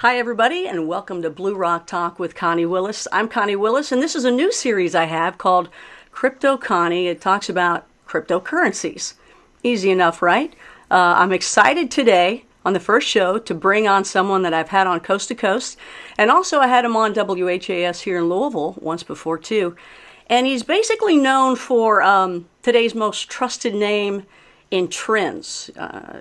Hi, everybody, and welcome to Blue Rock Talk with Connie Willis. I'm Connie Willis, and this is a new series I have called Crypto Connie. It talks about cryptocurrencies. Easy enough, right? I'm excited today on the first show to bring on someone that I've had on Coast to Coast, and also I had him on WHAS here in Louisville once before, too. And he's basically known for today's most trusted name in Trends.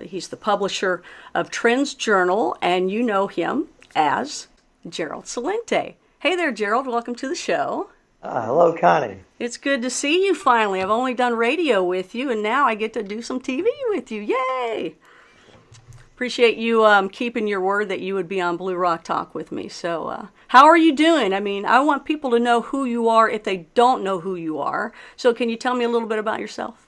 He's the publisher of Trends Journal, and you know him as Gerald Celente. Hey there, Gerald. Welcome to the show. Hello, Connie. It's good to see you finally. I've only done radio with you, and now I get to do some TV with you. Yay! Appreciate you keeping your word that you would be on Blue Rock Talk with me. So how are you doing? I mean, I want people to know who you are if they don't know who you are. So can you tell me a little bit about yourself?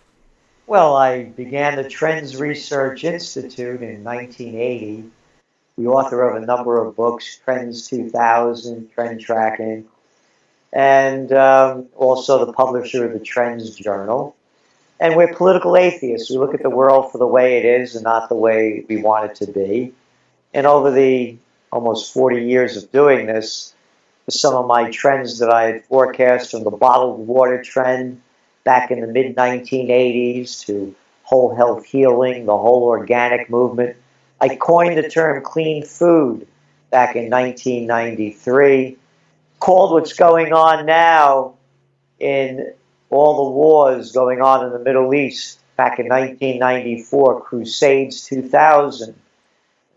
Well, I began the Trends Research Institute in 1980. The author of a number of books, Trends 2000, Trend Tracking, and also the publisher of the Trends Journal. And we're political atheists. We look at the world for the way it is and not the way we want it to be. And over the almost 40 years of doing this, some of my trends that I had forecast, from the bottled water trend back in the mid-1980s to whole health healing, the whole organic movement. I coined the term clean food back in 1993, called what's going on now in all the wars going on in the Middle East back in 1994, Crusades 2000.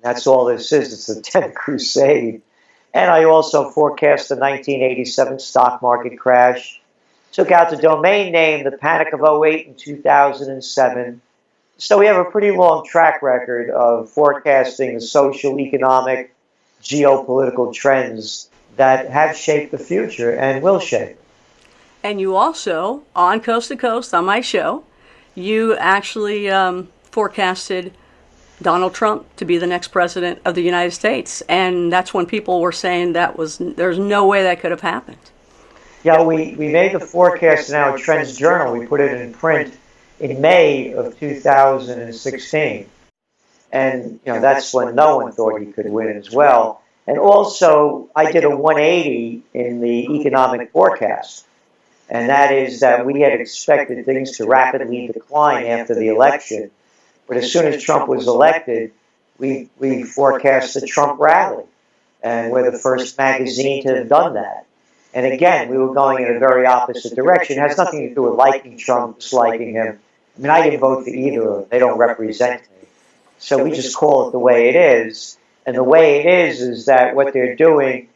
That's all this is. It's the 10th crusade. And I also forecast the 1987 stock market crash. Took out the domain name, the Panic of '08 and 2007. So we have a pretty long track record of forecasting the social, economic, geopolitical trends that have shaped the future and will shape. And you also, on Coast to Coast, on my show, you actually forecasted Donald Trump to be the next president of the United States. And that's when people were saying there's no way that could have happened. Yeah, we made the forecast in our Trends Journal. We put it in print in May of 2016. And, that's when no one thought he could win as well. And also, I did a 180 in the economic forecast. And that is that we had expected things to rapidly decline after the election. But as soon as Trump was elected, we forecast the Trump rally. And we're the first magazine to have done that. And again, we were going in a very opposite direction. It has nothing to do with liking Trump, disliking him. I mean, I didn't vote for either of them. They don't represent me. So we just call it the way it is. And the way it is that what they're doing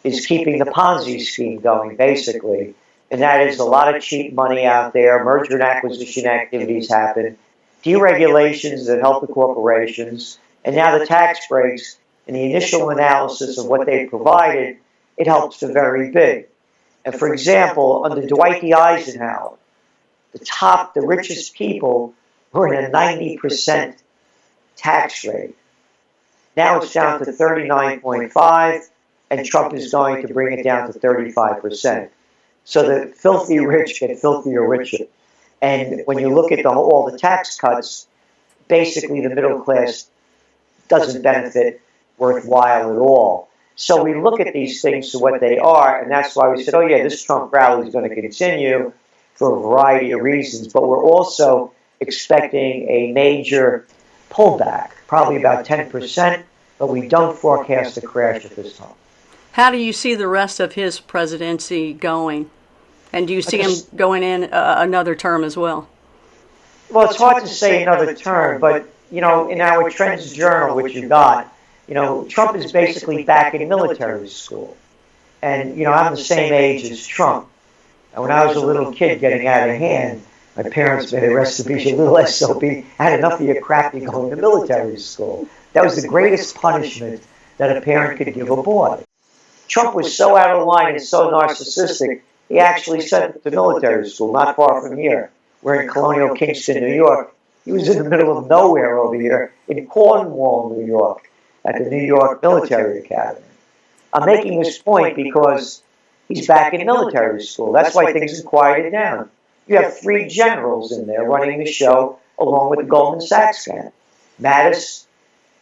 is keeping the Ponzi scheme going, basically. And that is a lot of cheap money out there. Merger and acquisition activities happen. Deregulations that help the corporations. And now the tax breaks. And the initial analysis of what they provided, it helps the very big. And for example, under Dwight D. Eisenhower, the richest people were in a 90% tax rate. Now it's down to 39.5, and Trump is going to bring it down to 35%. So the filthy rich get filthier richer. And when you look at all the tax cuts, basically the middle class doesn't benefit worthwhile at all. So we look at these things for what they are, and that's why we said, oh yeah, this Trump rally is going to continue for a variety of reasons, but we're also expecting a major pullback, probably about 10%, but we don't forecast a crash at this time. How do you see the rest of his presidency going? And do you see him going in another term as well? Well, it's hard to say another term, but, in our Trends Journal, which you got, Trump is basically back in military school. And, I'm the same age as Trump. And when I was a little kid getting out of hand, my parents made a recipe, a little SOB, had enough of your crap, you're going to military school. That was the greatest punishment that a parent could give a boy. Trump was so out of line and so narcissistic, he actually sent him to military school, not far from here. We're in Colonial Kingston, New York. He was in the middle of nowhere over here in Cornwall, New York, at the New York Military Academy. I'm making this point because he's back in military school. That's why things have quieted down. You have 3 generals in there running the show along with the Goldman Sachs gang. Mattis,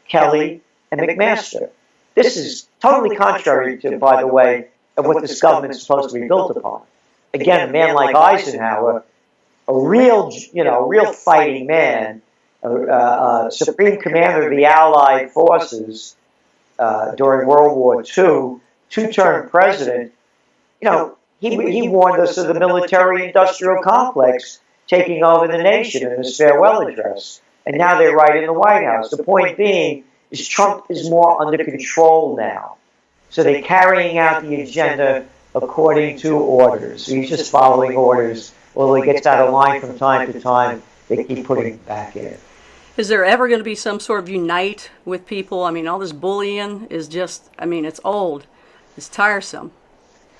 Kelly, and McMaster. This is totally contrary to, by the way, of what this government is supposed to be built upon. Again, a man like Eisenhower, a real, real fighting man, supreme commander of the Allied forces during World War II, two-term president, he warned us of the military-industrial complex taking over the nation in his farewell address. And now they're right in the White House. The point being is Trump is more under control now. So they're carrying out the agenda according to orders. So he's just following orders. Although he gets out of line from time to time, they keep putting him back in. Is there ever going to be some sort of unite with people? I mean, all this bullying is just, it's old. It's tiresome.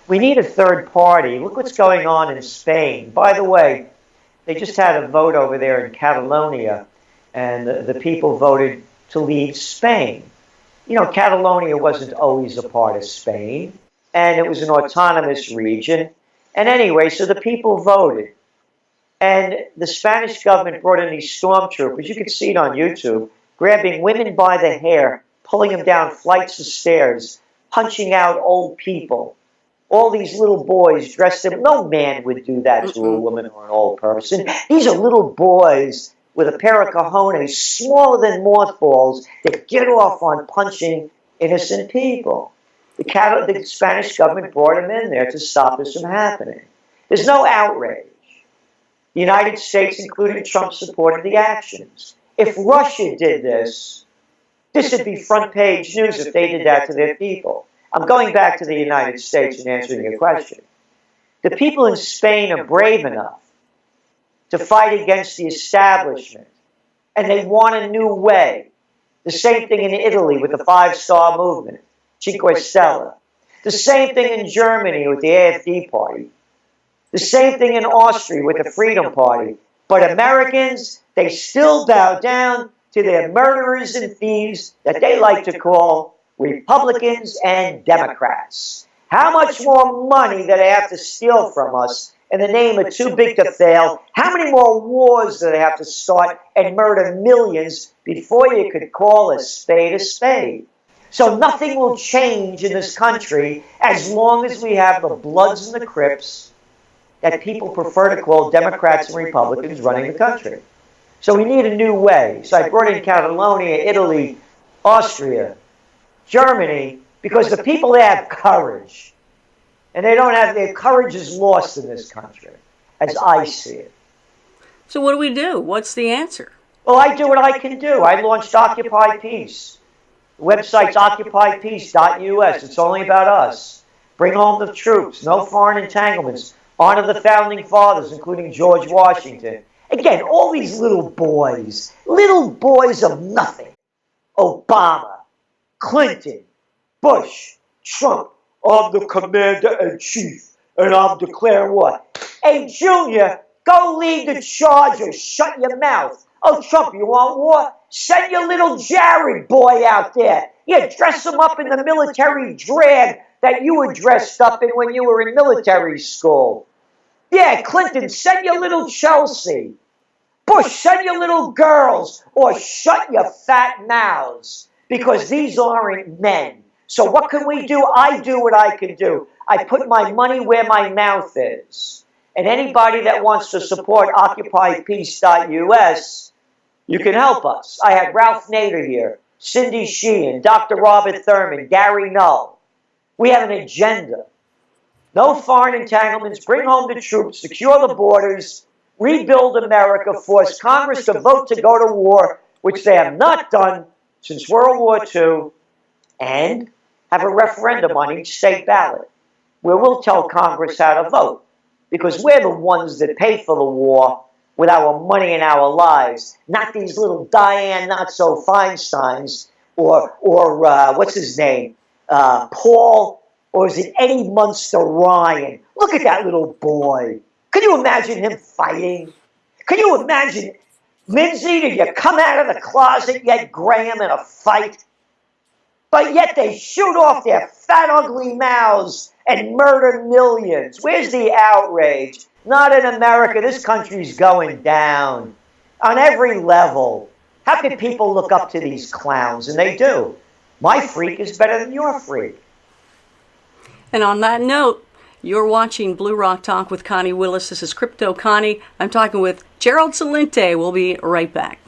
We need a third party. Look what's going on in Spain. By the way, they just had a vote over there in Catalonia, and the people voted to leave Spain. Catalonia wasn't always a part of Spain, and it was an autonomous region. And anyway, so the people voted. And the Spanish government brought in these stormtroopers. You can see it on YouTube, grabbing women by the hair, pulling them down flights of stairs, punching out old people. All these little boys dressed in... No man would do that to a woman or an old person. These are little boys with a pair of cojones smaller than mothballs that get off on punching innocent people. The Spanish government brought them in there to stop this from happening. There's no outrage. The United States, including Trump, supported the actions. If Russia did this would be front page news if they did that to their people. I'm going back to the United States and answering your question. The people in Spain are brave enough to fight against the establishment, and they want a new way. The same thing in Italy with the Five-Star Movement, Cinque Stelle. The same thing in Germany with the AfD Party. The same thing in Austria with the Freedom Party. But Americans, they still bow down to their murderers and thieves that they like to call Republicans and Democrats. How much more money do they have to steal from us in the name of too big to fail? How many more wars do they have to start and murder millions before you could call a spade a spade? So nothing will change in this country as long as we have the Bloods and the Crips that people prefer to call Democrats and Republicans running the country. So we need a new way. So I brought in Catalonia, Italy, Austria, Germany, because the people there have courage. And they don't have, their courage is lost in this country, as I see it. So what do we do? What's the answer? Well, I do what I can do. I launched Occupy Peace. The website's occupypeace.us. It's only about us. Bring home the troops. No foreign entanglements. Honor the founding fathers, including George Washington. Again, all these little boys of nothing. Obama, Clinton, Bush, Trump. I'm the commander-in-chief, and I'm declaring war. Hey, Junior, go lead the charge or shut your mouth. Oh, Trump, you want war? Send your little Jared boy out there. Yeah, dress him up in the military drag that you were dressed up in when you were in military school. Yeah, Clinton, send your little Chelsea. Bush, send your little girls, or shut your fat mouths, because these aren't men. So what can we do? I do what I can do. I put my money where my mouth is. And anybody that wants to support OccupyPeace.us, you can help us. I had Ralph Nader here, Cindy Sheehan, Dr. Robert Thurman, Gary Null. We have an agenda. No foreign entanglements, bring home the troops, secure the borders, rebuild America, force Congress to vote to go to war, which they have not done since World War II, and have a referendum on each state ballot, where we'll tell Congress how to vote, because we're the ones that pay for the war with our money and our lives, not these little Diane Not-So-Feinsteins, or what's his name, Paul, or is it Eddie Munster Ryan? Look at that little boy. Can you imagine him fighting? Can you imagine, Lindsay, did you come out of the closet yet, Graham, in a fight? But yet they shoot off their fat, ugly mouths and murder millions. Where's the outrage? Not in America. This country's going down on every level. How can people look up to these clowns? And they do. My freak is better than your freak. And on that note, you're watching Blue Rock Talk with Connie Willis. This is Crypto Connie. I'm talking with Gerald Celente. We'll be right back.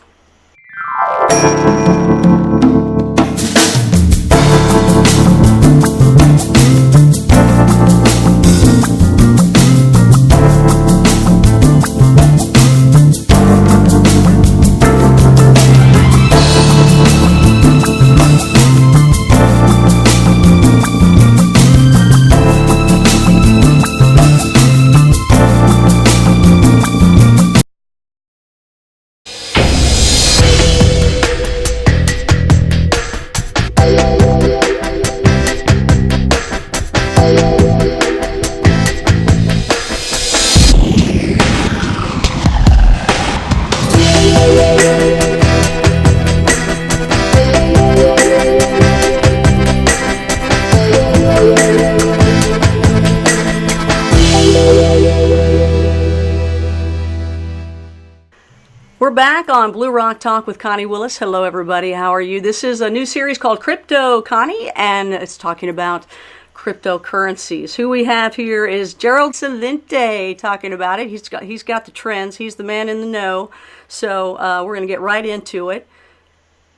We're back on Blue Rock Talk with Connie Willis. Hello, everybody. How are you? This is a new series called Crypto Connie, and it's talking about cryptocurrencies. Who we have here is Gerald Celente talking about it. He's got the trends. He's the man in the know. So we're going to get right into it.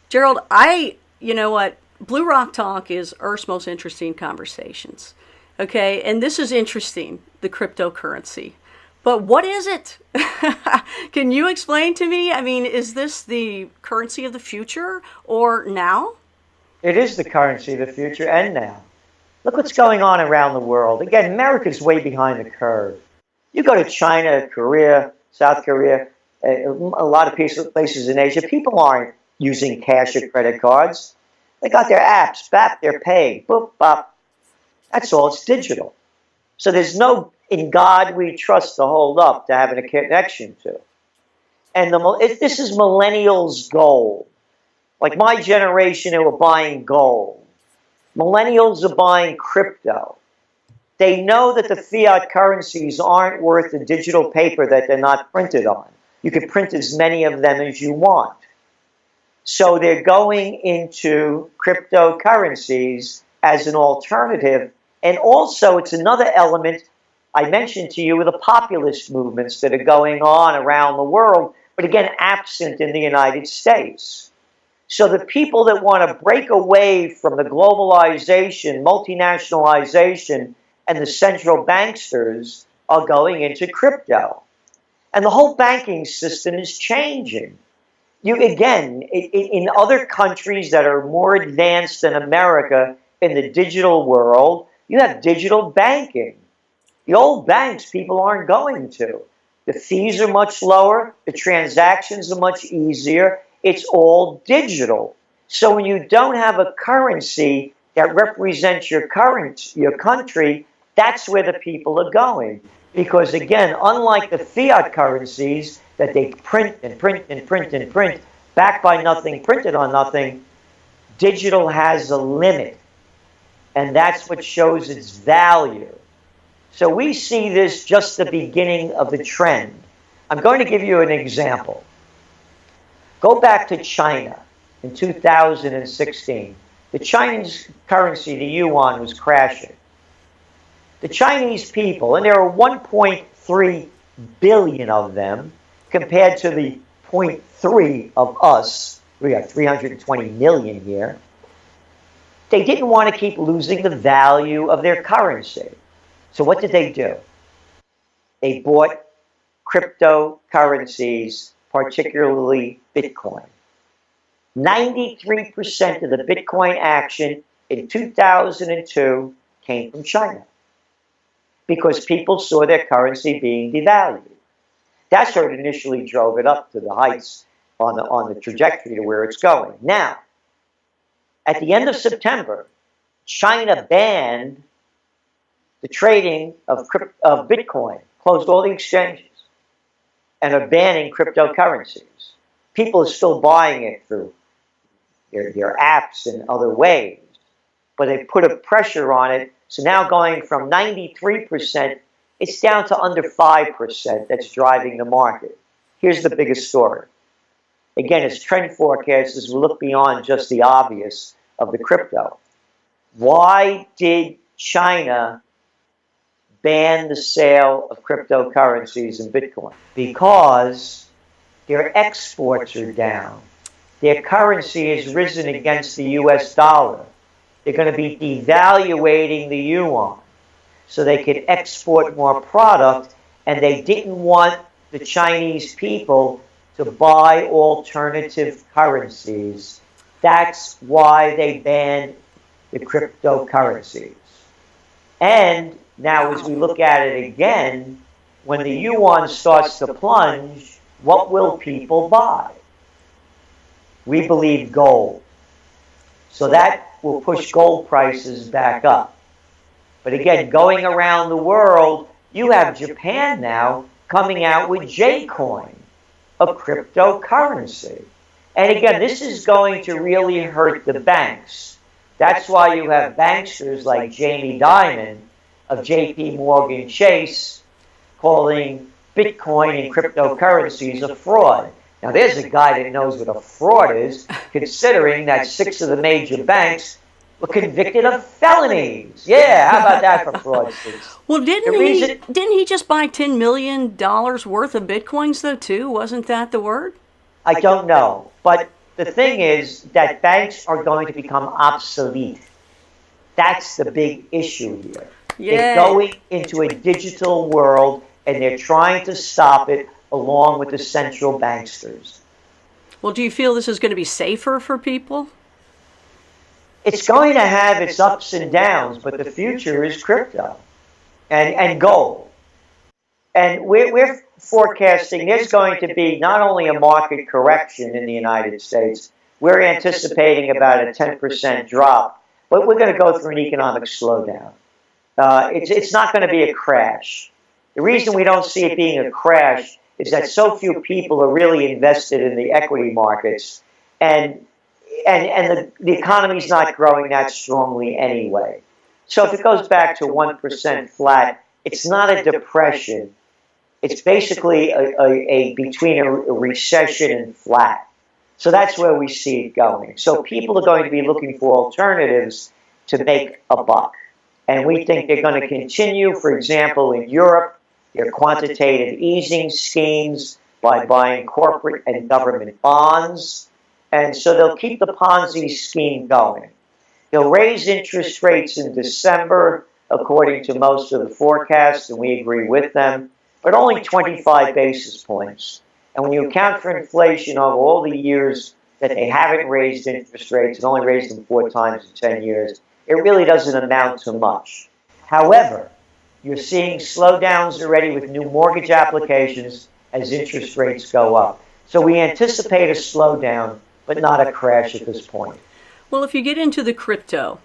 Gerald, you know what? Blue Rock Talk is Earth's most interesting conversations. Okay, and this is interesting, the cryptocurrency. But what is it? Can you explain to me? I mean, is this the currency of the future or now? It is the currency of the future and now. Look what's going on around the world. Again, America's way behind the curve. You go to China, Korea, South Korea, a lot of places in Asia, people aren't using cash or credit cards. They got their apps, BAP, they're paying, boop, bop. That's all, it's digital. So there's no in God we trust to hold up, to having a connection to. And this is millennials' gold. Like my generation who are buying gold. Millennials are buying crypto. They know that the fiat currencies aren't worth the digital paper that they're not printed on. You can print as many of them as you want. So they're going into cryptocurrencies as an alternative. And also it's another element I mentioned to you with the populist movements that are going on around the world, but again, absent in the United States. So the people that want to break away from the globalization, multinationalization, and the central banksters are going into crypto. And the whole banking system is changing. In other countries that are more advanced than America in the digital world, you have digital banking. The old banks people aren't going to. The fees are much lower. The transactions are much easier. It's all digital. So when you don't have a currency that represents your country, that's where the people are going. Because again, unlike the fiat currencies that they print and print and print and print, backed by nothing, printed on nothing, digital has a limit. And that's what shows its value. So we see this just the beginning of the trend. I'm going to give you an example. Go back to China in 2016. The Chinese currency, the yuan, was crashing. The Chinese people, and there are 1.3 billion of them, compared to the 0.3 of us, we got 320 million here, they didn't want to keep losing the value of their currency. So what did they do? They bought cryptocurrencies, particularly Bitcoin. 93% of the Bitcoin action in 2002 came from China because people saw their currency being devalued. That's what initially drove it up to the heights on the trajectory to where it's going. Now, at the end of September, China banned the trading of Bitcoin, closed all the exchanges, and are banning cryptocurrencies. People are still buying it through their apps and other ways, but they put a pressure on it. So now going from 93%, it's down to under 5% that's driving the market. Here's the biggest story. Again, as trend forecasters, we look beyond just the obvious of the crypto. Why did China ban the sale of cryptocurrencies and Bitcoin? Because their exports are down. Their currency has risen against the US dollar. They're going to be devaluating the yuan so they could export more product, and they didn't want the Chinese people to buy alternative currencies. That's why they banned the cryptocurrencies. And now as we look at it again, when the yuan starts to plunge, what will people buy? We believe gold. So that will push gold prices back up. But again, going around the world, you have Japan now coming out with J-Coin, a cryptocurrency. And again, this is going to really hurt the banks. That's why you have banksters like Jamie Dimon of JP Morgan Chase calling Bitcoin and cryptocurrencies a fraud. Now, there's a guy that knows what a fraud is, considering that 6 of the major banks were convicted of felonies. Yeah, how about that for fraud? Well, didn't he just buy $10 million worth of Bitcoins, though, too? Wasn't that the word? I don't know. But the thing is that banks are going to become obsolete. That's the big issue here. Yeah. They're going into a digital world, and they're trying to stop it along with the central banksters. Well, do you feel this is going to be safer for people? It's going to have its ups and downs, but the future is crypto and gold. And we're forecasting there's going to be not only a market correction in the United States, we're anticipating about a 10% drop, but we're going to go through an economic slowdown. It's not going to be a crash. The reason we don't see it being a crash is that so few people are really invested in the equity markets, and the economy's not growing that strongly anyway. So if it goes back to 1% flat, it's not a depression. It's basically a between a recession and flat. So that's where we see it going. So people are going to be looking for alternatives to make a buck. And we think they're going to continue, for example, in Europe, their quantitative easing schemes by buying corporate and government bonds. And so they'll keep the Ponzi scheme going. They'll raise interest rates in December, according to most of the forecasts, and we agree with them, but only 25 basis points. And when you account for inflation over all the years that they haven't raised interest rates and only raised them 4 times in 10 years, it really doesn't amount to much. However, you're seeing slowdowns already with new mortgage applications as interest rates go up. So we anticipate a slowdown, but not a crash at this point. Well, if you get into the crypto,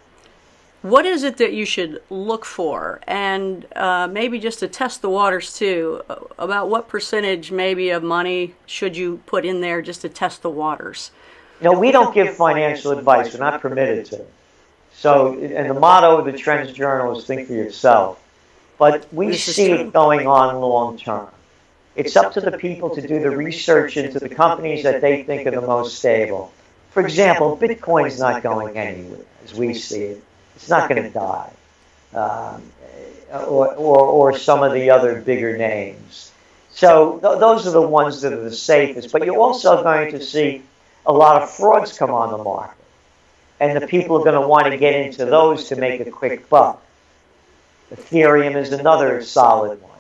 what is it that you should look for? And maybe just to test the waters too, about what percentage maybe of money should you put in there just to test the waters? You know, we don't give financial advice. We're not permitted to. So, and the motto of the Trends Journal is think for yourself. But we see it going on long term. It's up to the people to do the research into the companies that they think are the most stable. For example, Bitcoin's not going anywhere, as we see it. It's not going to die. Or some of the other bigger names. So those are the ones that are the safest. But you're also going to see a lot of frauds come on the market. And the people are going to want to get into those to make a quick buck. Ethereum is another solid one.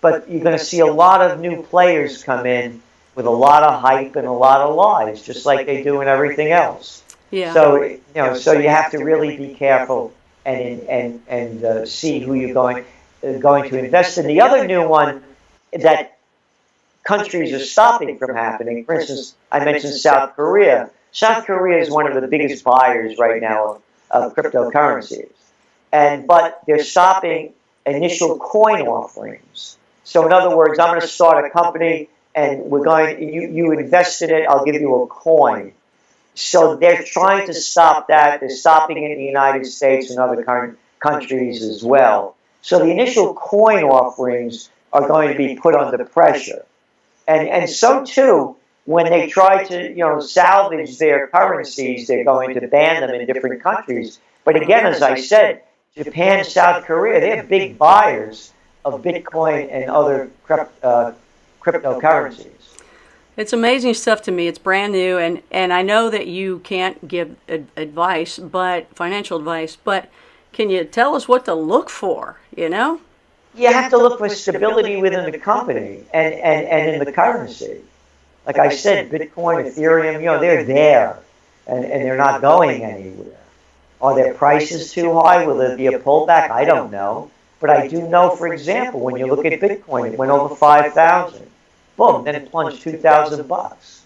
But you're going to see a lot of new players come in with a lot of hype and a lot of lies, just like they do in everything else. Yeah. So so you have to really be careful and see who you're going to invest in. The other new one that countries are stopping from happening, for instance, I mentioned South Korea. South Korea is one of the biggest buyers right now of cryptocurrencies. But they're stopping initial coin offerings. So in other words, I'm going to start a company and you invest in it, I'll give you a coin. So they're trying to stop that. They're stopping it in the United States and other countries as well. So the initial coin offerings are going to be put under pressure. And so too, when they try to, salvage their currencies, they're going to ban them in different countries. But again, as I said, Japan, South Korea, they're big buyers of Bitcoin and other cryptocurrencies. It's amazing stuff to me. It's brand new, and I know that you can't give advice, financial advice, but can you tell us what to look for, You have to look for stability within the company and in the currency. Like I said, Bitcoin, Ethereum, they're there, and they're not going anywhere. Are their prices too high? Will there be a pullback? I don't know. But I do know, for example, when you look at Bitcoin, it went over 5,000. Boom, then it plunged $2,000.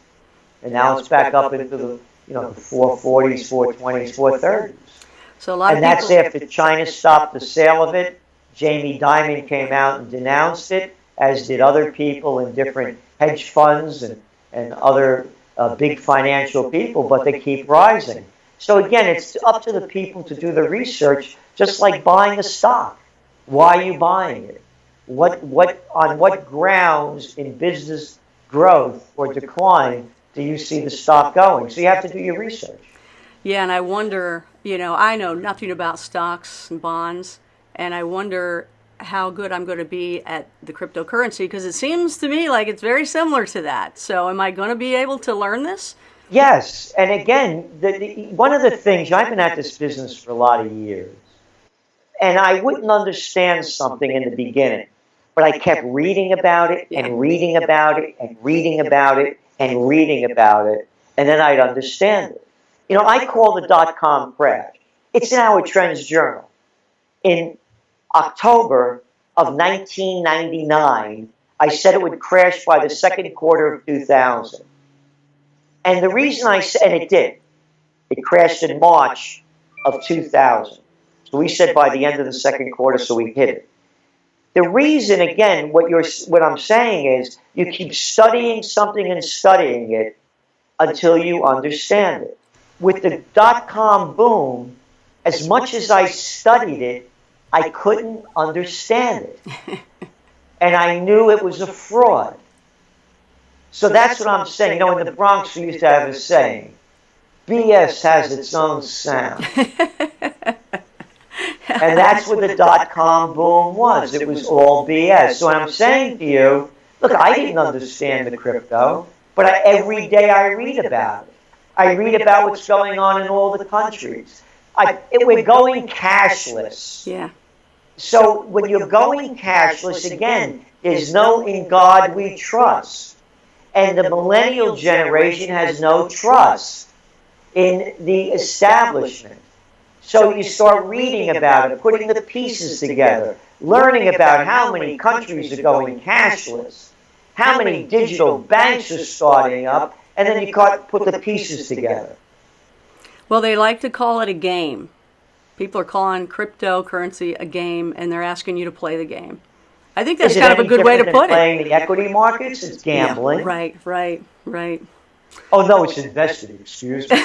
And now it's back up into the 440s, 420s, 430s. So a lot and that's after China stopped the sale of it. Jamie Dimon came out and denounced it, as did other people in different hedge funds and other big financial people, but they keep rising. So again, it's up to the people to do the research, just like buying a stock. Why are you buying it? On what grounds in business growth or decline do you see the stock going? So you have to do your research. Yeah, and I wonder, I know nothing about stocks and bonds, and I wonder how good I'm going to be at the cryptocurrency, because it seems to me like it's very similar to that. So am I going to be able to learn this? Yes, and again, one of the things, I've been at this business for a lot of years, and I wouldn't understand something in the beginning, but I kept reading about it and reading about it and reading about it and reading about it, and then I'd understand it. I call the dot-com crash. It's in our Trends Journal. In October of 1999, I said it would crash by the second quarter of 2000. And the reason I said, and it did, it crashed in March of 2000. So we said by the end of the second quarter, so we hit it. The reason, again, what I'm saying is, you keep studying something and studying it until you understand it. With the dot-com boom, as much as I studied it, I couldn't understand it. And I knew it was a fraud. So that's what I'm saying. In the Bronx, we used to have a saying, BS has its own sound. And that's what the dot-com boom was. It was all BS. So I'm saying to you, look, I didn't understand the crypto, but every day I read about it. I read about what's going on in all the countries. We're going cashless. Yeah. So when you're going cashless, again, there's no in God we trust. And the millennial generation has no trust in the establishment. So you start reading about it, putting the pieces together, learning about how many countries are going cashless, how many digital banks are starting up, and then you put the pieces together. Well, they like to call it a game. People are calling cryptocurrency a game, and they're asking you to play the game. I think that's kind of a good way to put it. Playing the equity markets, it's gambling. Yeah, right. Oh, no, it's investing, excuse me.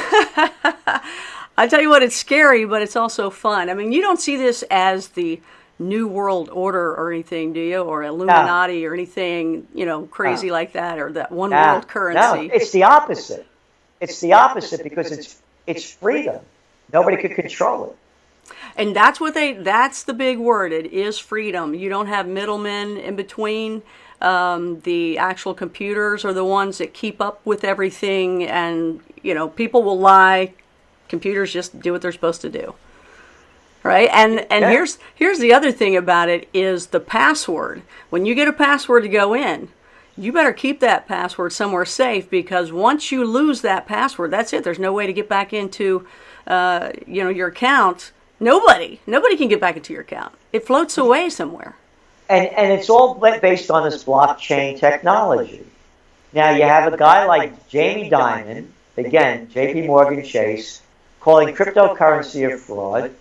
I tell you what, it's scary, but it's also fun. I mean, you don't see this as the New World Order or anything, do you? Or Illuminati or anything, crazy like that, or that one world currency. No, it's the opposite. It's the opposite because it's freedom. Nobody could control it. And that's the big word. It is freedom. You don't have middlemen in between. The actual computers are the ones that keep up with everything, and people will lie. Computers just do what they're supposed to do, right? And here's the other thing about it is the password. When you get a password to go in, you better keep that password somewhere safe, because once you lose that password, that's it. There's no way to get back into your account. Nobody can get back into your account. It floats away somewhere. And it's all based on this blockchain technology. Now you have a guy like Jamie Dimon, again, JP Morgan Chase, calling cryptocurrency a fraud,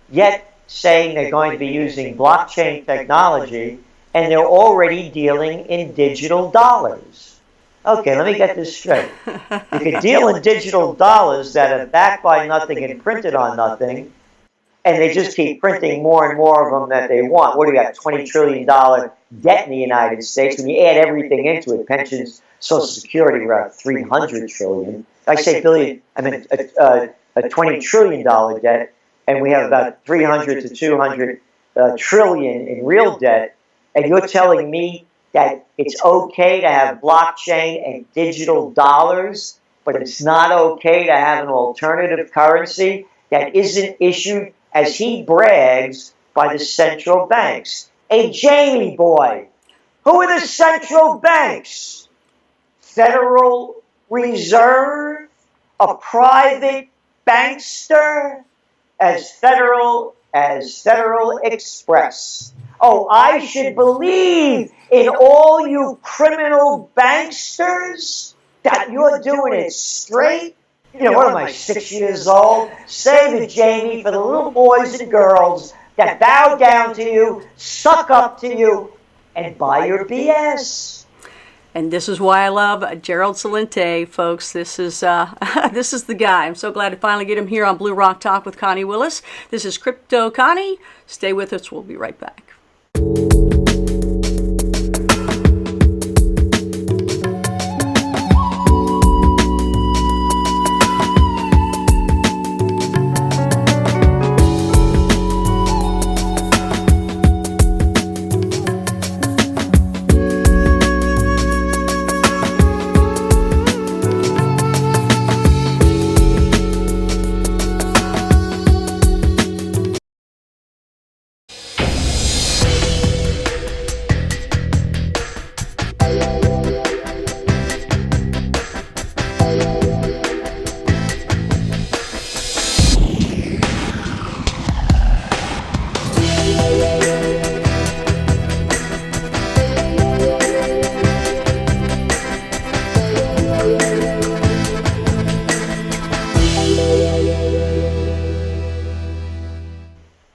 yet saying they're going to be using blockchain technology, and they're already dealing in digital dollars. Okay, let me get this straight. You can deal in digital dollars that are backed by nothing and printed on nothing, and they just keep printing more and more of them that they want. What do you got? $20 trillion debt in the United States. When you add everything into it, pensions, Social Security, we're at $300 trillion. I say billion, I mean a $20 trillion debt, and we have about 300 to 200 trillion in real debt. And you're telling me that it's okay to have blockchain and digital dollars, but it's not okay to have an alternative currency that isn't issued, as he brags, by the central banks. Hey, Jamie boy, who are the central banks? Federal Reserve? A private bankster? As Federal Express. Oh, I should believe in all you criminal banksters that you're doing it straight. You know, what am I, 6 years old? Save it, Jamie, for the little boys and girls that bow down to you, suck up to you, and buy your BS. And this is why I love Gerald Celente, folks. This is this is the guy. I'm so glad to finally get him here on Blue Rock Talk with Connie Willis. This is Crypto Connie. Stay with us. We'll be right back.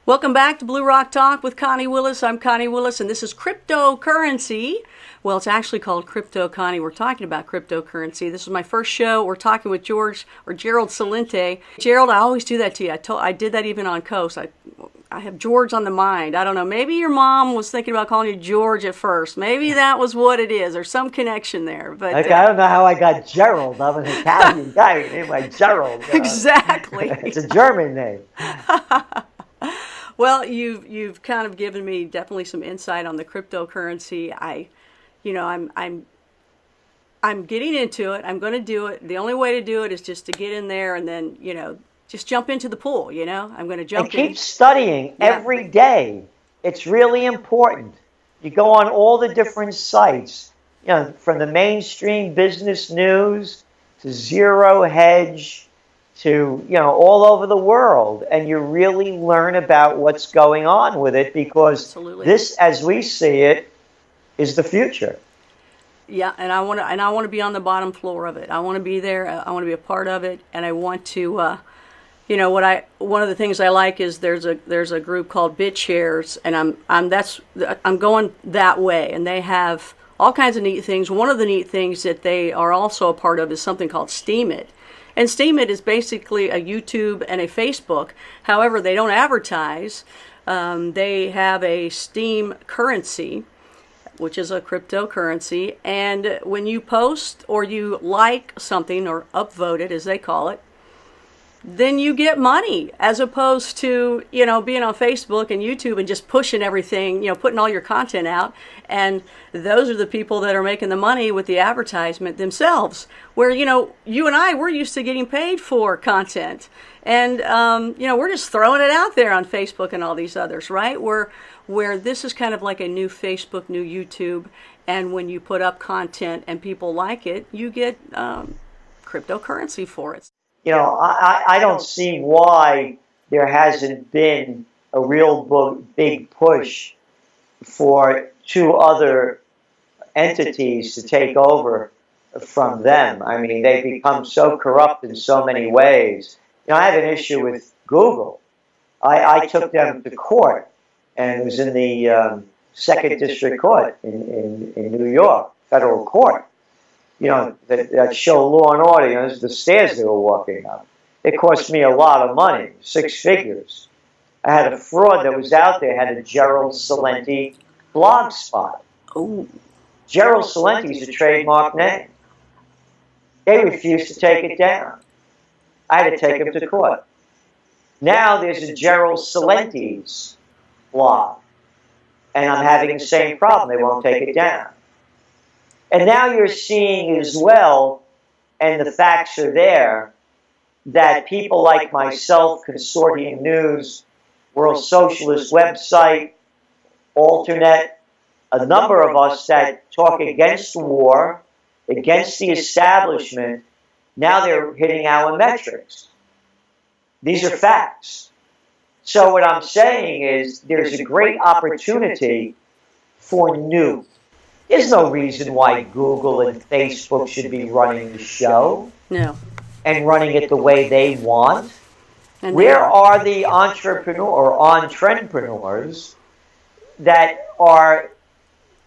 Welcome back to Blue Rock Talk with Connie Willis. I'm Connie Willis, and this is cryptocurrency. Well, it's actually called Crypto Connie. We're talking about cryptocurrency. This is my first show. We're talking with Gerald Celente. Gerald, I always do that to you. I did that even on Coast. I have George on the mind. I don't know. Maybe your mom was thinking about calling you George at first. Maybe that was what it is, or some connection there. But I don't know how I got Gerald. I'm an Italian guy named like Gerald. Exactly. It's a German name. Well, you've kind of given me definitely some insight on the cryptocurrency. I'm getting into it. I'm going to do it. The only way to do it is just to get in there and then, just jump into the pool, I'm going to jump in. And keep studying every day. It's really important. You go on all the different sites, from the mainstream business news to Zero Hedge to, all over the world. And you really learn about what's going on with it, because Absolutely. This, as we see it, is the future. Yeah, and I want to be on the bottom floor of it. I want to be there. I want to be a part of it, and I want to, one of the things I like is there's a group called BitShares, and I'm going that way, and they have all kinds of neat things. One of the neat things that they are also a part of is something called Steam It. And Steam It is basically a YouTube and a Facebook. However, they don't advertise. They have a Steam currency, which is a cryptocurrency. And when you post or you like something or upvote it, as they call it, then you get money, as opposed to, being on Facebook and YouTube and just pushing everything, putting all your content out. And those are the people that are making the money with the advertisement themselves, where, you and I, we're used to getting paid for content. And, we're just throwing it out there on Facebook and all these others, right? Where this is kind of like a new Facebook, new YouTube. And when you put up content and people like it, you get cryptocurrency for it. I don't see why there hasn't been a real big push for two other entities to take over from them. I mean, they've become so corrupt in so many ways. I have an issue with Google. I took them to court, and it was in the Second District Court in New York, federal court. That show Law and Order, the stairs they were walking up. It cost me a lot of money, 6 figures. I had a fraud that was out there, had a Gerald Celente blog spot. Oh. Gerald Celente is a trademark name. They refused to take it down. I had to take him to court. Now there's a Gerald Celente's blog, and I'm having the same problem. They won't take it down. And now you're seeing as well, and the facts are there, that people like myself, Consortium News, World Socialist website, Alternate, a number of us that talk against war, against the establishment, now they're hitting our metrics. These are facts. So what I'm saying is there's a great opportunity for new. There's no reason why Google and Facebook should be running the show. No. And running it the way they want. And where are the entrepreneur or entrepreneurs that are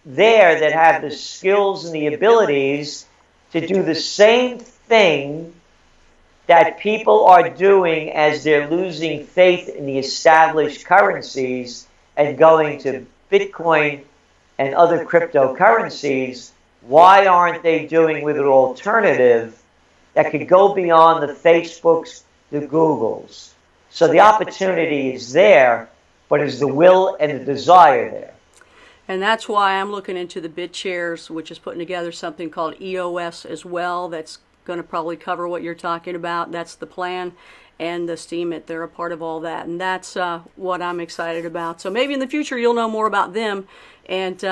there that have the skills and the abilities to do the same thing that people are doing as they're losing faith in the established currencies and going to Bitcoin and other cryptocurrencies? Why aren't they doing with an alternative that could go beyond the Facebooks, the Googles? So the opportunity is there, but is the will and the desire there? And that's why I'm looking into the BitShares, which is putting together something called EOS as well. That's going to probably cover what you're talking about. That's the plan. And the Steemit, they're a part of all that. And that's what I'm excited about. So maybe in the future you'll know more about them. And,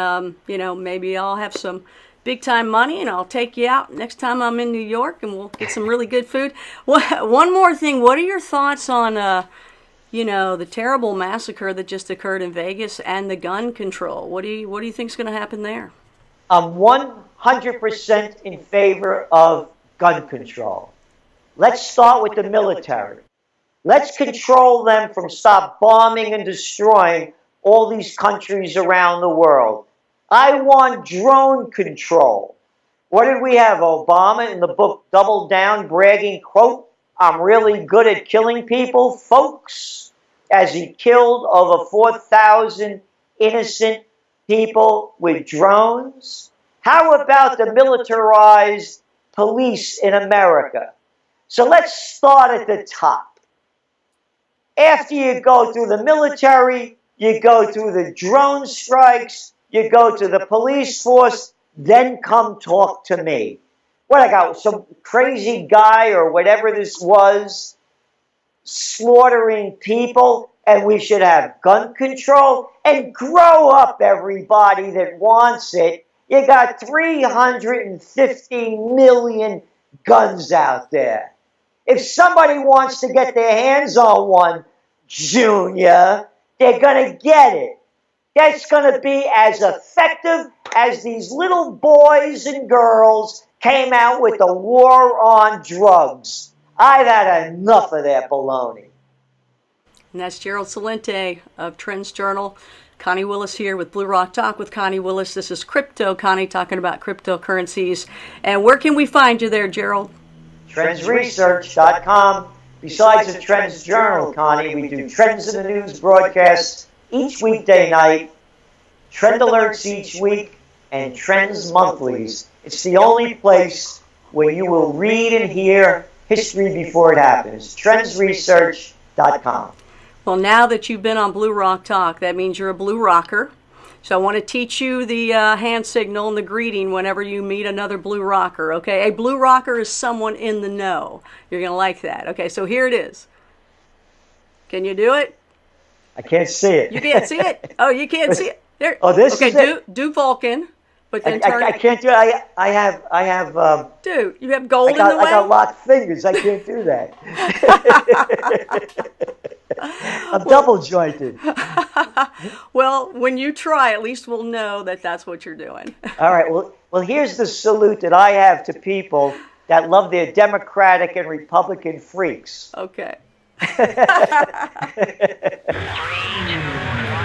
maybe I'll have some big-time money and I'll take you out next time I'm in New York and we'll get some really good food. One more thing. What are your thoughts on, the terrible massacre that just occurred in Vegas and the gun control? What do you think is going to happen there? I'm 100% in favor of gun control. Let's start with the military. Let's control them from stop bombing and destroying all these countries around the world. I want drone control. What did we have? Obama in the book Double Down bragging, quote, "I'm really good at killing people, folks," as he killed over 4,000 innocent people with drones. How about the militarized police in America? So let's start at the top. After you go through the military, you go through the drone strikes, you go to the police force, then come talk to me. What, I got some crazy guy or whatever this was slaughtering people, and we should have gun control? And grow up, everybody that wants it. You got 350 million guns out there. If somebody wants to get their hands on one, Junior, they're going to get it. That's going to be as effective as these little boys and girls came out with the war on drugs. I've had enough of that baloney. And that's Gerald Celente of Trends Journal. Connie Willis here with Blue Rock Talk with Connie Willis. This is Crypto Connie talking about cryptocurrencies. And where can we find you there, Gerald? TrendsResearch.com. Besides the Trends Journal, Connie, we do Trends in the News broadcasts each weekday night, Trend Alerts each week, and Trends Monthlies. It's the only place where you will read and hear history before it happens. TrendsResearch.com. Well, now that you've been on Blue Rock Talk, that means you're a Blue Rocker. So I want to teach you the hand signal and the greeting whenever you meet another Blue Rocker, okay? A Blue Rocker is someone in the know. You're going to like that. Okay, so here it is. Can you do it? I can't see it. You can't see it? Oh, you can't see it? There. Oh, this is it? Do Vulcan, but then turn I can't do it. I have... Dude, you have gold in the way? I got locked fingers. I can't do that. I'm double jointed. Well, when you try, at least we'll know that that's what you're doing. All right. Well, here's the salute that I have to people that love their Democratic and Republican freaks. Okay. 3, 2, 1.